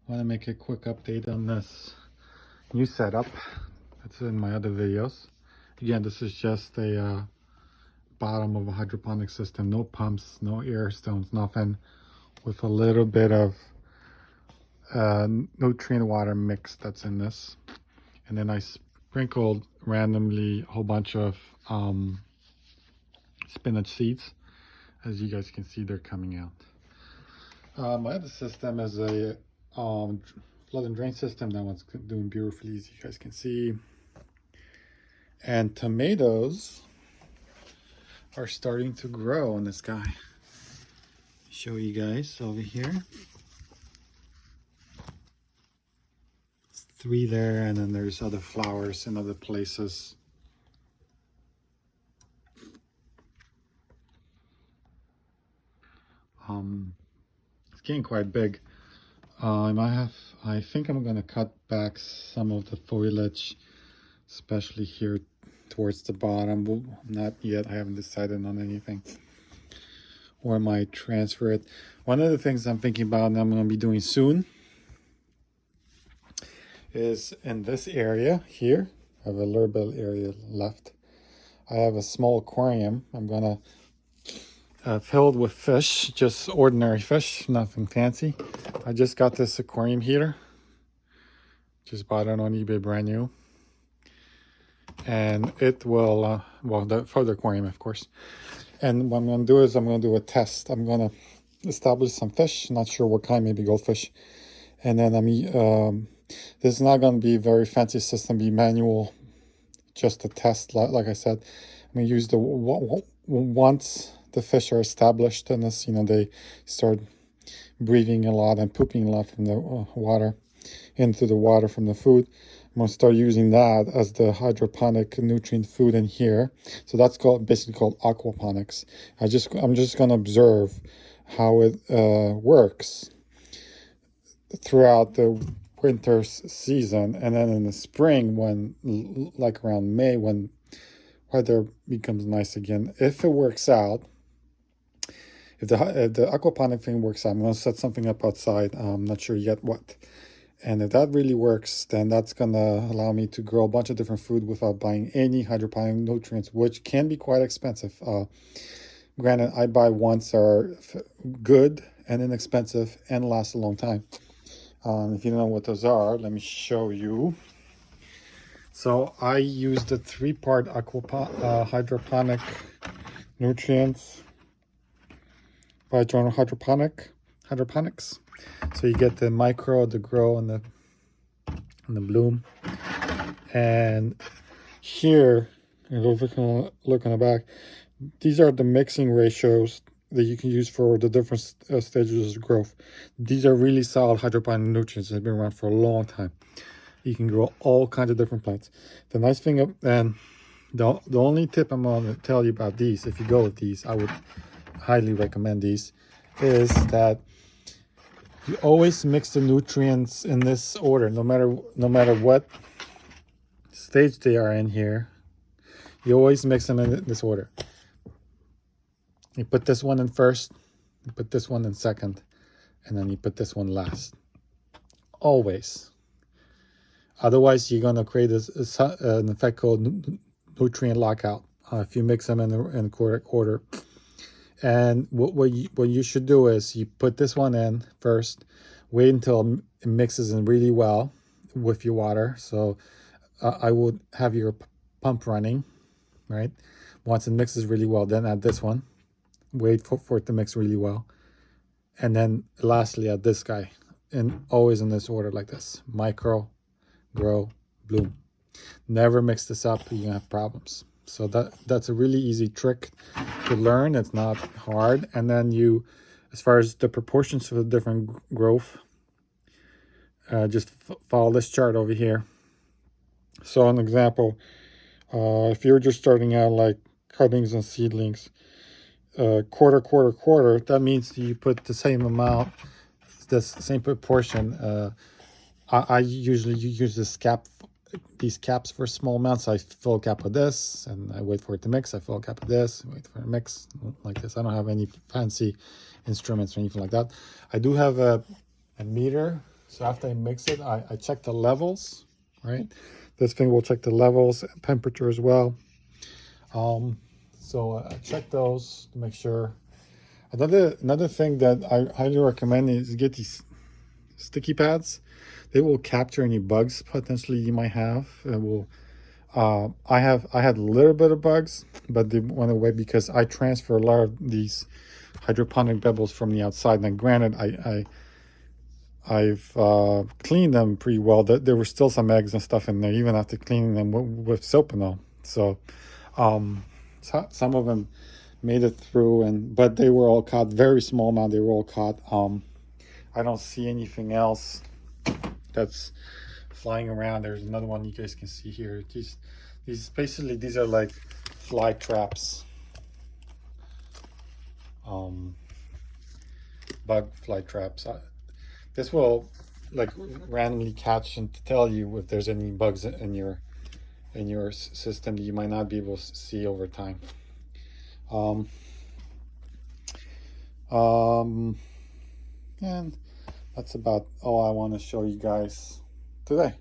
want to make a quick update on this new setup. It's in my other videos. Again, this is just a bottom of a hydroponic system. No pumps, no air stones, nothing. With a little bit of nutrient water mix that's in this. And then I sprinkled randomly a whole bunch of spinach seeds. As you guys can see, they're coming out. My other system is a flood and drain system. That one's doing beautifully, as you guys can see. And tomatoes are starting to grow on this guy. Show you guys over here. 3 there, and then there's other flowers in other places. It's getting quite big. I think I'm gonna cut back some of the foliage, especially here towards the bottom. Well, not yet, I haven't decided on anything. Or I might transfer it. One of the things I'm thinking about and I'm gonna be doing soon is in this area here. I have a little bit of area left. I have a small aquarium. I'm gonna filled with fish, just ordinary fish, nothing fancy. I just got this aquarium heater. Just bought it on eBay, brand new. And it will, for the aquarium, of course. And what I'm going to do is I'm going to do a test. I'm going to establish some fish, not sure what kind, maybe goldfish. And then this is not going to be a very fancy system, be manual, just a test. Like I said, I'm going to use the once the fish are established in this, they start breathing a lot and pooping a lot from the water into the water from the food. I'm going to start using that as the hydroponic nutrient food in here. So that's basically called aquaponics. I'm just going to observe how it works throughout the winter season, and then in the spring, when like around May, when weather becomes nice again, if it works out, if the aquaponic thing works out, I'm going to set something up outside. I'm not sure yet what. And if that really works, then that's going to allow me to grow a bunch of different food without buying any hydroponic nutrients, which can be quite expensive. Granted, I buy ones that are good and inexpensive and last a long time. If you don't know what those are, let me show you. So I use the 3-part hydroponic nutrients by Journal Hydroponics. So you get the micro, the grow, and the bloom. And here, look on the back, these are the mixing ratios that you can use for the different stages of growth. These are really solid hydroponic nutrients that have been around for a long time. You can grow all kinds of different plants. The nice thing, and the only tip I'm going to tell you about these, if you go with these, I would highly recommend these, is that you always mix the nutrients in this order, no matter what stage they are in here. You always mix them in this order. You put this one in first, you put this one in second, and then you put this one last. Always. Otherwise, you're going to create an effect called nutrient lockout if you mix them in the correct order. And what you should do is you put this one in first, wait until it mixes in really well with your water. So I would have your pump running, right? Once it mixes really well, then add this one. Wait for it to mix really well. And then lastly, add this guy. And always in this order like this. Micro, grow, bloom. Never mix this up, you're gonna have problems. So that's a really easy trick to learn. It's not hard. And then as far as the proportions for the different growth, just follow this chart over here. So an example, if you're just starting out like cuttings and seedlings, quarter, that means you put the same amount, the same proportion. I usually use these caps for small amounts. I fill a cap with this and I wait for it to mix. I fill a cap with this, wait for it to mix like this. I don't have any fancy instruments or anything like that. I do have a meter So after I mix it, I check the levels, right? This thing will check the levels, temperature as well. So I check those to make sure. Another thing that I highly recommend is get these sticky pads. They will capture any bugs potentially you might have. It will. I had a little bit of bugs, but they went away because I transfer a lot of these hydroponic pebbles from the outside. Now, granted, I've cleaned them pretty well. There were still some eggs and stuff in there, even after cleaning them with soap and all. So, some of them made it through, but they were all caught. Very small amount. They were all caught. I don't see anything else that's flying around. There's another one you guys can see here. These basically, these are like fly traps. Bug fly traps. This will like randomly catch and tell you if there's any bugs in your system that you might not be able to see over time. And that's about all I want to show you guys today.